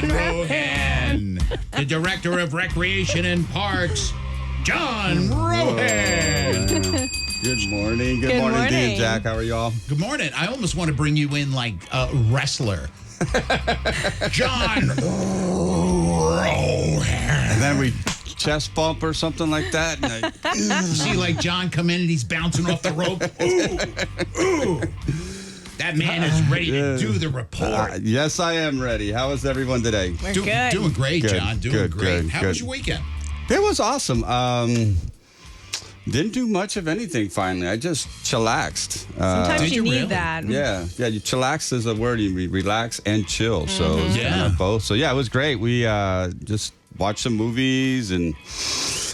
Rohan, the Director of Recreation and Parks, John Rohan. Good morning. Good Good morning, Dee morning. and Jack. How are y'all? Good morning. I almost want to bring you in like a wrestler. John Rohan. And then we chest bump or something like that. And You see like John come in and he's bouncing off the rope. Ooh. That man is ready to do the report. yes, I am ready. How is everyone today? We're good. Doing great, Good, John. Doing good, great. good, How good. was your weekend? It was awesome. Didn't do much of anything finally. I just chillaxed. Sometimes Did you you need really? that. Yeah. You chillax is a word. You relax and chill. So it's kind Yeah. of both. So yeah, it was great. We just watched some movies, and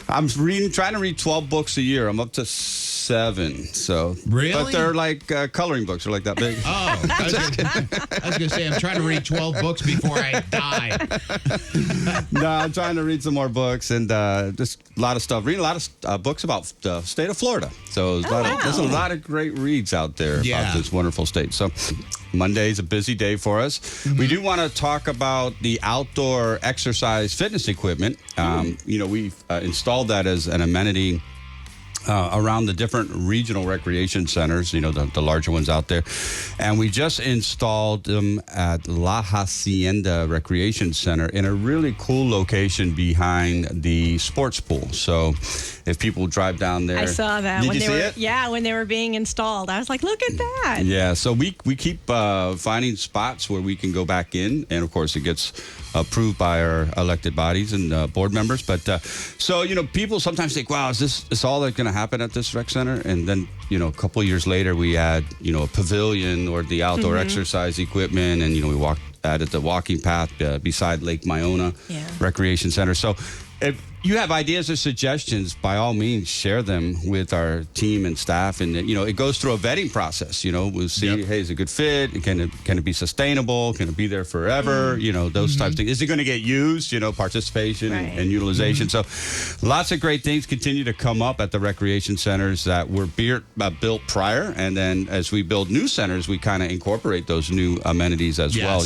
I'm trying to read 12 books a year. I'm up to 7. So Really? but they're like coloring books. They're like that big. Oh, I was going to say, I'm trying to read 12 books before I die. No, I'm trying to read some more books and just a lot of stuff. Reading a lot of books about the state of Florida. So there's a lot of great reads out there Yeah. about this wonderful state. So Monday's a busy day for us. We do want to talk about the outdoor exercise fitness equipment. We've installed that as an amenity around the different regional recreation centers, the larger ones out there. And we just installed them at La Hacienda Recreation Center in a really cool location behind the sports pool. So if people drive down there. I saw that Did when you they see were it? when they were being installed. I was like, look at that. Yeah, so we keep finding spots where we can go back in, and of course it gets approved by our elected bodies and board members. But people sometimes think, "Wow, is this all that's going to happen at this rec center?" And then a couple of years later, we add a pavilion or the outdoor exercise equipment, and we added the walking path beside Lake Myona Recreation Center. So if you have ideas or suggestions, by all means, share them with our team and staff. And, it goes through a vetting process. We'll see, hey, is it a good fit? Can it be sustainable? Can it be there forever? Those types of things. Is it going to get used? Participation and utilization. So lots of great things continue to come up at the recreation centers that were built prior. And then as we build new centers, we kind of incorporate those new amenities as well.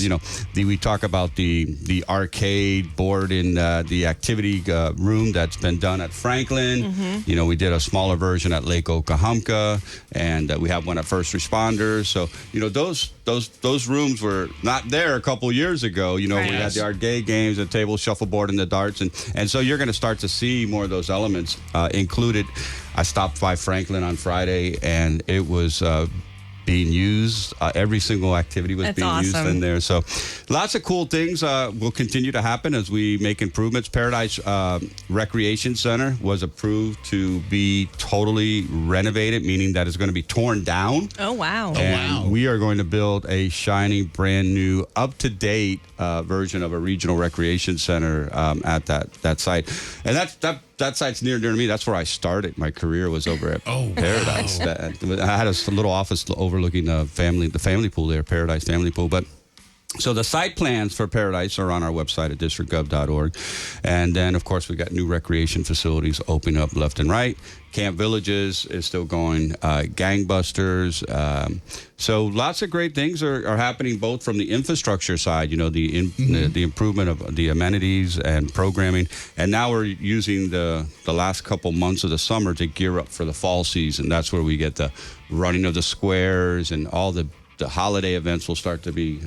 We talk about the arcade board in the activity room that's been done at Franklin. We did a smaller version at Lake Okahumpka, and we have one at First Responders. So those rooms were not there a couple years ago. We had the arcade games, the table shuffleboard, and the darts, and so you're going to start to see more of those elements included. I stopped by Franklin on Friday, and it was being used. Every single activity was being used in there. So lots of cool things will continue to happen as we make improvements. Paradise Recreation Center was approved to be totally renovated, meaning that it's going to be torn down. Oh, wow. And we are going to build a shiny, brand new, up-to-date version of a regional recreation center at that site. And that site's near and dear to me. That's where I started. My career was over at Paradise. I had a little office overlooking the family pool there, Paradise Family Pool. But so the site plans for Paradise are on our website at districtgov.org. And then, of course, we got new recreation facilities opening up left and right. Camp Villages is still going, gangbusters. So lots of great things are happening both from the infrastructure side, the improvement of the amenities and programming. And now we're using the last couple months of the summer to gear up for the fall season. That's where we get the running of the squares and all the holiday events will start to be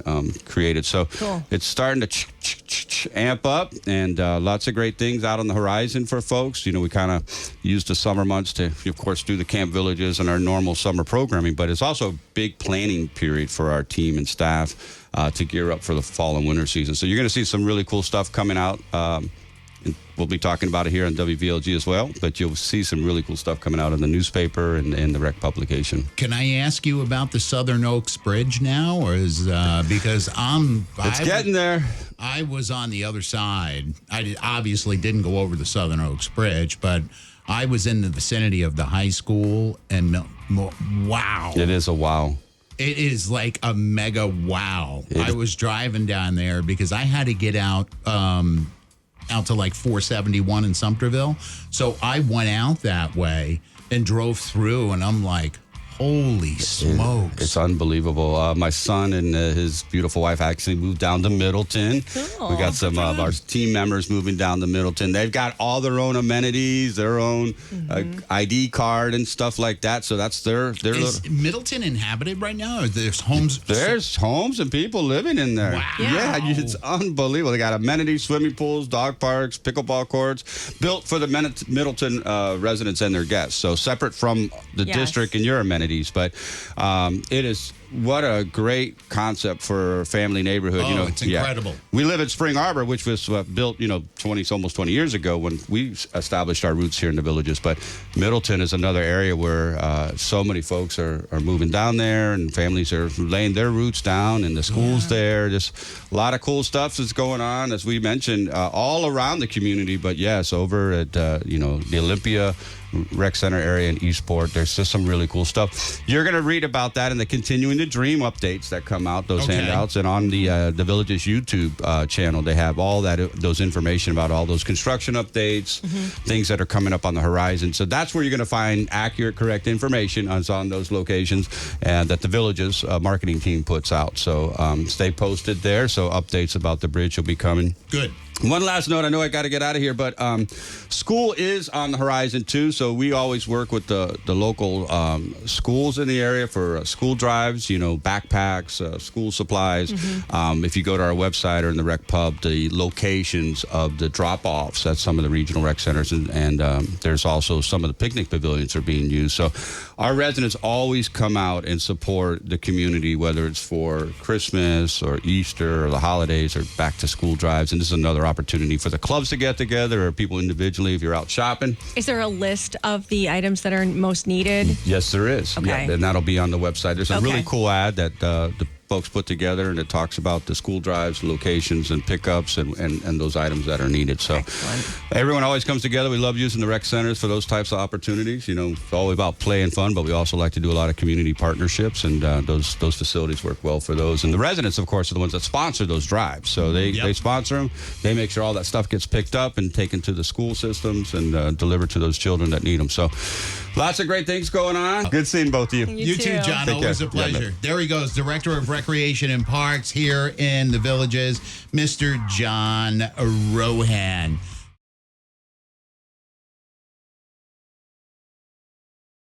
created. So it's starting to amp up, and lots of great things out on the horizon for folks. We kind of use the summer months to, of course, do the Camp Villages and our normal summer programming, but it's also a big planning period for our team and staff to gear up for the fall and winter season. So you're going to see some really cool stuff coming out. And we'll be talking about it here on WVLG as well, but you'll see some really cool stuff coming out in the newspaper and the rec publication. Can I ask you about the Southern Oaks Bridge now, or is because it's getting there. I was on the other side. I obviously didn't go over the Southern Oaks Bridge, but I was in the vicinity of the high school, and wow. It is a wow. It is like a mega wow. I was driving down there because I had to get out to like 471 in Sumterville. So I went out that way and drove through, and I'm like, Holy smokes. It's unbelievable. My son and his beautiful wife actually moved down to Middleton. Cool. We got some of our team members moving down to Middleton. They've got all their own amenities, their own ID card and stuff like that. So that's their Is Middleton inhabited right now? Or there's homes? There's homes and people living in there. Wow. Yeah, it's unbelievable. They got amenities, swimming pools, dog parks, pickleball courts, built for the Middleton residents and their guests. So separate from the district and your amenities. But it is what a great concept for a family neighborhood. Oh, it's incredible. Yeah. We live at Spring Arbor, which was built, almost 20 years ago when we established our roots here in the Villages. But Middleton is another area where so many folks are moving down there, and families are laying their roots down, and the schools there. Just a lot of cool stuff is going on, as we mentioned, all around the community. But yes, over at the Olympia Rec Center area in Eastport, there's just some really cool stuff. You're going to read about that in the Continuing to Dream updates that come out, those handouts, and on the Villages YouTube channel, they have all those information about all those construction updates, things that are coming up on the horizon. So that's where you're going to find accurate, correct information on those locations, and that the Villages marketing team puts out. So stay posted there. So updates about the bridge will be coming. Good. One last note, I know I got to get out of here, but school is on the horizon too. So we always work with the local schools in the area for school drives, backpacks, school supplies. If you go to our website or in the rec pub, the locations of the drop-offs, that's some of the regional rec centers, and there's also some of the picnic pavilions are being used. So our residents always come out and support the community, whether it's for Christmas or Easter or the holidays or back to school drives. And this is another opportunity for the clubs to get together, or people individually if you're out shopping. Is there a list of the items that are most needed? Yes, there is. Okay. Yeah, and that'll be on the website. There's a really cool ad that the folks put together, and it talks about the school drives, locations, and pickups, and those items that are needed. So everyone always comes together. We love using the rec centers for those types of opportunities. It's all about play and fun, but we also like to do a lot of community partnerships, and those facilities work well for those. And the residents, of course, are the ones that sponsor those drives. So they sponsor them. They make sure all that stuff gets picked up and taken to the school systems and delivered to those children that need them. So lots of great things going on. Good seeing both of you. You too, John. Take Always care. a pleasure. There he goes, Director of Recreation and Parks here in the Villages, Mr. John Rohan.